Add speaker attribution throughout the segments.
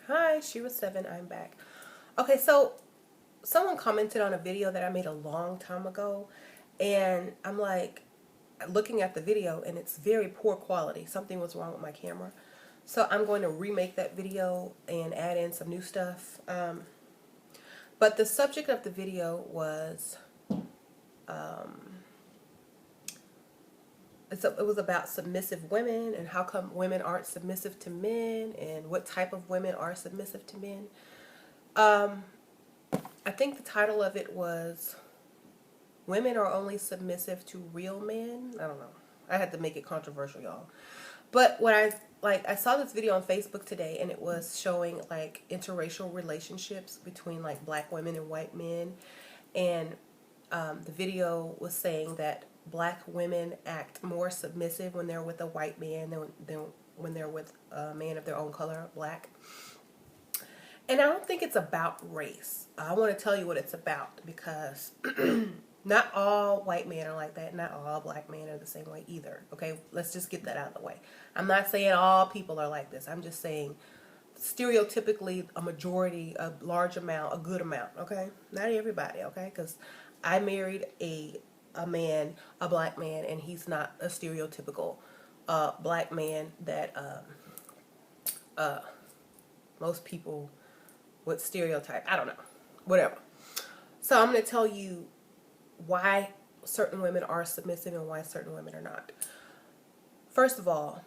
Speaker 1: Hi, she was 7. I'm back. Okay, so someone commented on a video that I made a long time ago, and I'm like looking at the video, and it's very poor quality. Something was wrong with my camera. So I'm going to remake that video and add in some new stuff. But the subject of the video was, it was about submissive women and how come women aren't submissive to men and what type of women are submissive to men. I think the title of it was Women Are Only Submissive to Real Men. I don't know. I had to make it controversial, y'all. But what I saw this video on Facebook today, and it was showing like interracial relationships between like black women and white men. And the video was saying that black women act more submissive when they're with a white man than when they're with a man of their own color, black. And I don't think it's about race. I want to tell you what it's about because not all white men are like that. Not all black men are the same way either. Okay, let's just get that out of the way. I'm not saying all people are like this. I'm just saying stereotypically a majority, a large amount, a good amount. Okay, not everybody. Okay, because I married a man, a black man, and he's not a stereotypical black man that most people would stereotype. I don't know, whatever. So I'm going to tell you why certain women are submissive and why certain women are not. First of all,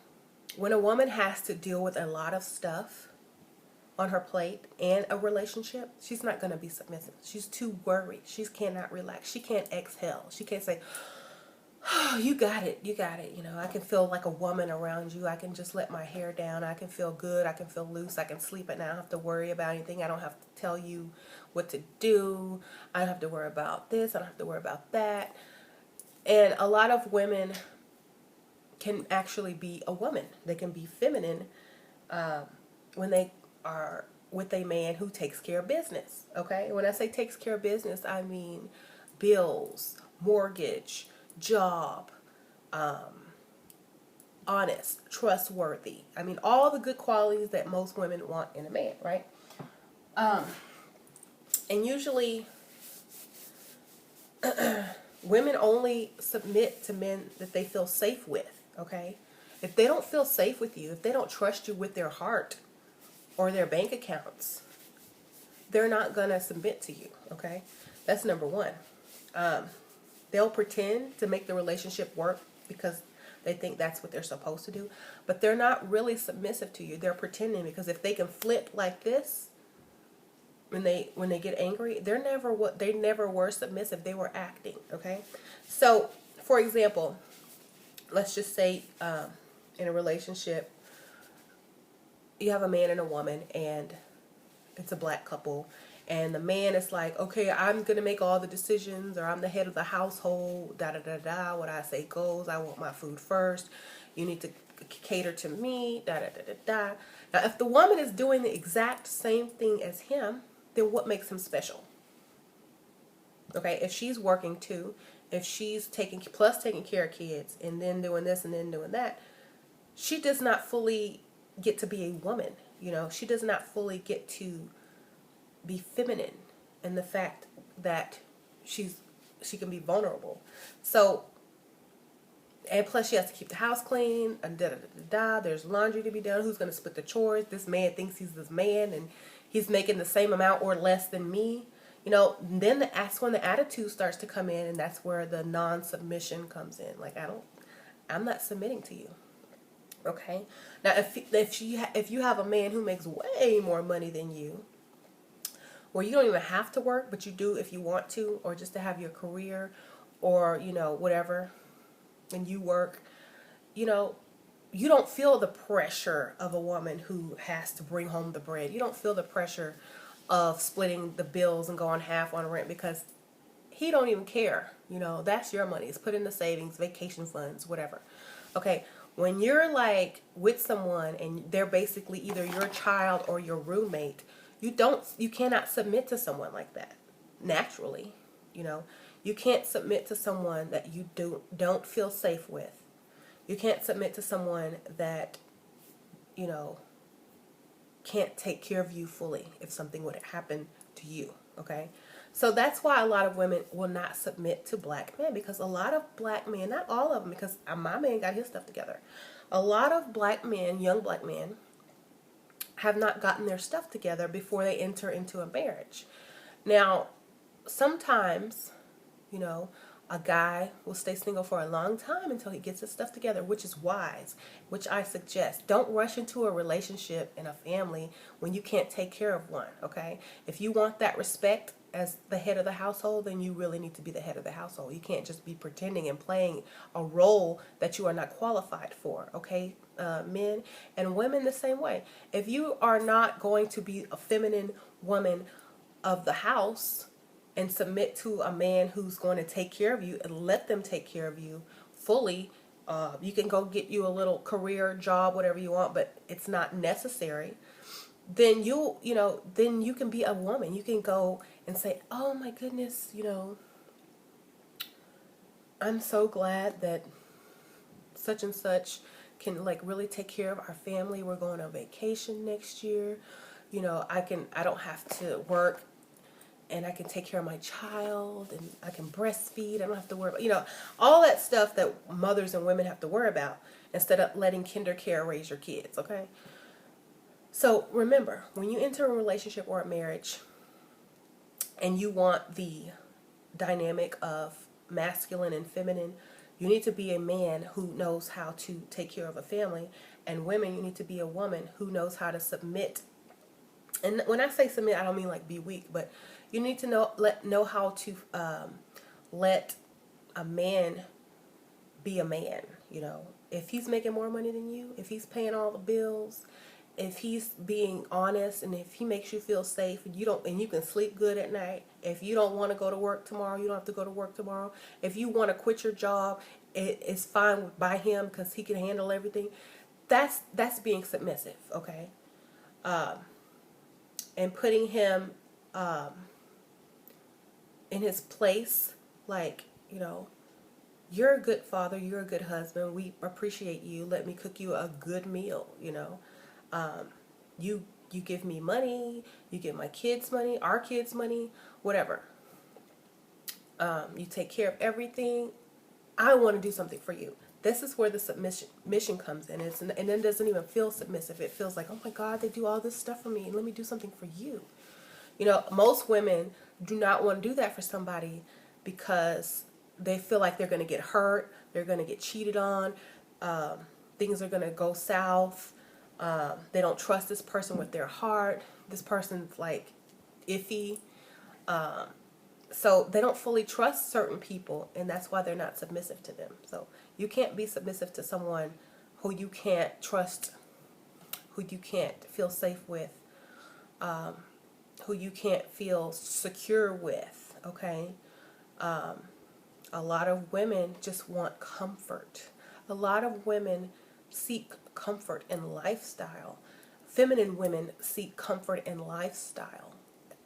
Speaker 1: when a woman has to deal with a lot of stuff on her plate and a relationship, she's not going to be submissive. She's too worried. She cannot relax. She can't exhale. She can't say, oh, you got it. You got it. You know, I can feel like a woman around you. I can just let my hair down. I can feel good. I can feel loose. I can sleep at night. I don't have to worry about anything. I don't have to tell you what to do. I don't have to worry about this. I don't have to worry about that. And a lot of women can actually be a woman. They can be feminine when they are with a man who takes care of business. Okay? When I say takes care of business, I mean bills, mortgage, job, honest, trustworthy. I mean, all the good qualities that most women want in a man, right? And usually, women only submit to men that they feel safe with, okay? If they don't feel safe with you, if they don't trust you with their heart or their bank accounts, they're not going to submit to you, okay? That's number one. They'll pretend to make the relationship work because they think that's what they're supposed to do. But they're not really submissive to you. They're pretending because if they can flip like this when they get angry, they never were submissive. They were acting, okay? So, for example, let's just say in a relationship, you have a man and a woman and it's a black couple. And the man is like, okay, I'm going to make all the decisions, or I'm the head of the household, da-da-da-da. What I say goes. I want my food first. You need to cater to me, da-da-da-da-da. Now, if the woman is doing the exact same thing as him, then what makes him special? Okay, if she's working too, if she's taking care of kids, and then doing this and then doing that, she does not fully get to be a woman. You know, she does not fully get to be feminine in the fact that she can be vulnerable. So, and plus she has to keep the house clean, and there's laundry to be done. Who's going to split the chores? This man thinks he's this man and he's making the same amount or less than me. You know, then that's when the attitude starts to come in, and that's where the non-submission comes in. Like, I'm not submitting to you. Okay? Now, if you have a man who makes way more money than you, where you don't even have to work, but you do if you want to, or just to have your career, or, you know, whatever, and you work, you know, you don't feel the pressure of a woman who has to bring home the bread. You don't feel the pressure of splitting the bills and going half on rent because he don't even care. You know, that's your money. It's put in the savings, vacation funds, whatever. Okay, when you're like with someone and they're basically either your child or your roommate, you cannot submit to someone like that naturally. You know, you can't submit to someone that you don't feel safe with. You can't submit to someone that, you know, can't take care of you fully if something would happen to you, okay? So that's why a lot of women will not submit to black men, because a lot of black men, not all of them, because my man got his stuff together. A lot of black men, young black men, have not gotten their stuff together before they enter into a marriage. Now, sometimes, you know, a guy will stay single for a long time until he gets his stuff together, which is wise, which I suggest. Don't rush into a relationship and a family when you can't take care of one, okay? If you want that respect as the head of the household, then you really need to be the head of the household. You can't just be pretending and playing a role that you are not qualified for, okay? Men and women the same way. If you are not going to be a feminine woman of the house and submit to a man who's going to take care of you and let them take care of you fully, you can go get you a little career job, whatever you want, but it's not necessary. Then then you can be a woman. You can go and say, oh my goodness, I'm so glad that such and such can like really take care of our family. We're going on vacation next year. I don't have to work, and I can take care of my child, and I can breastfeed. I don't have to worry about, all that stuff that mothers and women have to worry about, instead of letting kinder care raise your kids, okay? So remember, when you enter a relationship or a marriage and you want the dynamic of masculine and feminine, you need to be a man who knows how to take care of a family. And women, you need to be a woman who knows how to submit. And when I say submit, I don't mean like be weak, but you need to know how to let a man be a man. If he's making more money than you, if he's paying all the bills, if he's being honest, and if he makes you feel safe, and you can sleep good at night. If you don't want to go to work tomorrow, you don't have to go to work tomorrow. If you want to quit your job, it's fine by him because he can handle everything. That's being submissive, okay? And putting him in his place, like, you're a good father, you're a good husband, we appreciate you, let me cook you a good meal, you give me money, you give my kids money, our kids money, whatever. You take care of everything. I want to do something for you. This is where the submission comes in. And it doesn't even feel submissive. It feels like, oh my God, they do all this stuff for me. Let me do something for you. Most women do not want to do that for somebody because they feel like they're going to get hurt. They're going to get cheated on. Things are going to go south. They don't trust this person with their heart. This person's like iffy. So they don't fully trust certain people, and that's why they're not submissive to them. So you can't be submissive to someone who you can't trust, who you can't feel safe with, who you can't feel secure with, okay? A lot of women just want comfort. A lot of women seek comfort in lifestyle. Feminine women seek comfort in lifestyle.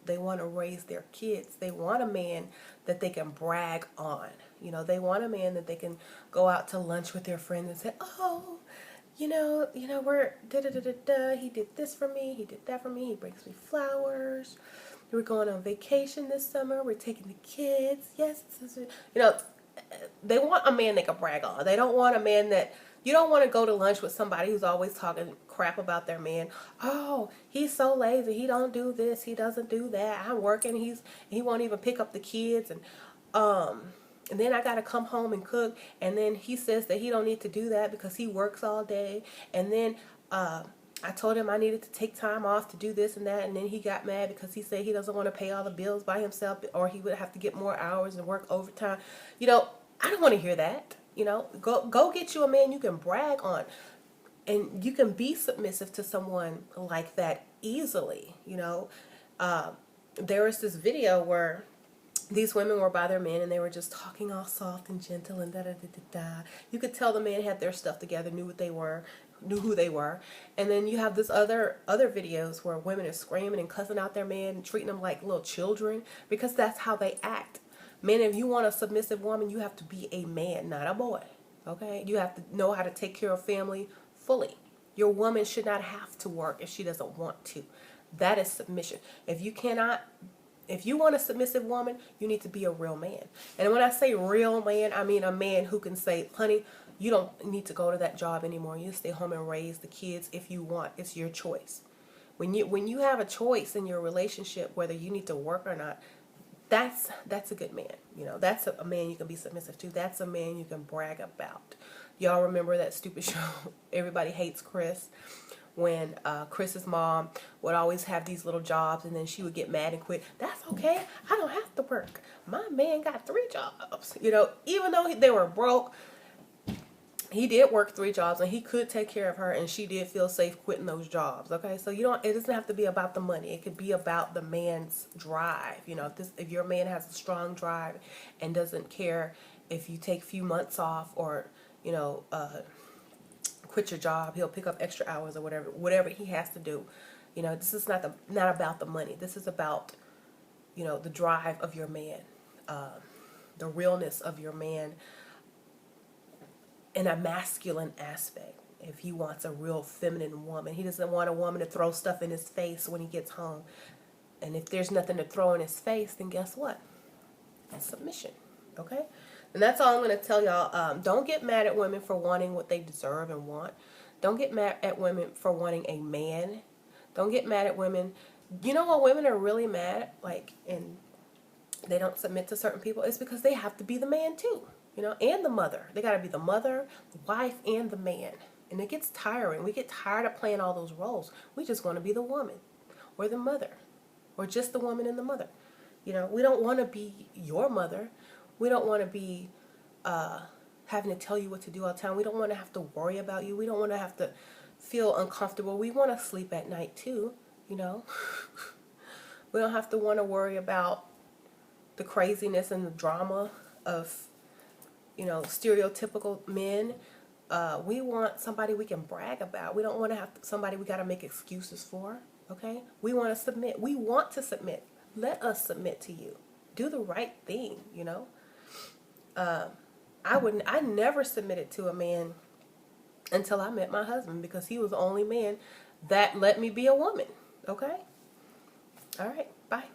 Speaker 1: They want to raise their kids. They want a man that they can brag on. They want a man that they can go out to lunch with their friends and say, oh, we're da-da-da-da-da. He did this for me. He did that for me. He brings me flowers. We're going on vacation this summer. We're taking the kids. Yes. They want a man they can brag on. They don't want a man that, you don't want to go to lunch with somebody who's always talking crap about their man. Oh, he's so lazy. He don't do this. He doesn't do that. I'm working. He won't even pick up the kids. And then I got to come home and cook. And then he says that he don't need to do that because he works all day. And then I told him I needed to take time off to do this and that. And then he got mad because he said he doesn't want to pay all the bills by himself, or he would have to get more hours and work overtime. I don't want to hear that. Go get you a man you can brag on, and you can be submissive to someone like that easily. There was this video where these women were by their men and they were just talking all soft and gentle and da-da-da-da-da. You could tell the man had their stuff together, knew who they were. And then you have this other videos where women are screaming and cussing out their men and treating them like little children, because that's how they act. Men, if you want a submissive woman, you have to be a man, not a boy. Okay? You have to know how to take care of family fully. Your woman should not have to work if she doesn't want to. That is submission. If you want a submissive woman, you need to be a real man. And when I say real man, I mean a man who can say, honey, you don't need to go to that job anymore. You stay home and raise the kids if you want. It's your choice. When you have a choice in your relationship, whether you need to work or not, that's a good man. You know, that's a man you can be submissive to. That's a man you can brag about. Y'all remember that stupid show, Everybody Hates Chris? When Chris's mom would always have these little jobs and then she would get mad and quit. That's okay. I don't have to work. My man got 3 jobs. You know, even though they were broke, he did work 3 jobs and he could take care of her, and she did feel safe quitting those jobs. Okay, so it doesn't have to be about the money. It could be about the man's drive. You know, if your man has a strong drive and doesn't care if you take a few months off or, you know, quit your job, he'll pick up extra hours or whatever he has to do. You know, this is not about the money. This is about, you know, the drive of your man, the realness of your man in a masculine aspect. If he wants a real feminine woman, he doesn't want a woman to throw stuff in his face when he gets home. And if there's nothing to throw in his face, then guess what? That's submission. Okay? And that's all I'm going to tell y'all. Don't get mad at women for wanting what they deserve and want. Don't get mad at women for wanting a man. Don't get mad at women. You know what women are really mad at? Like, and they don't submit to certain people? It's because they have to be the man too. You know, and the mother. They got to be the mother, the wife, and the man. And it gets tiring. We get tired of playing all those roles. We just want to be the woman or the mother or just the woman and the mother. You know, we don't want to be your mother. We don't want to be having to tell you what to do all the time. We don't want to have to worry about you. We don't want to have to feel uncomfortable. We want to sleep at night too, you know. We don't have to want to worry about the craziness and the drama of, you know, stereotypical men. We want somebody we can brag about. We don't want to have somebody we got to make excuses for, okay? We want to submit. We want to submit. Let us submit to you. Do the right thing, you know? I never submitted to a man until I met my husband, because he was the only man that let me be a woman. Okay? All right. Bye.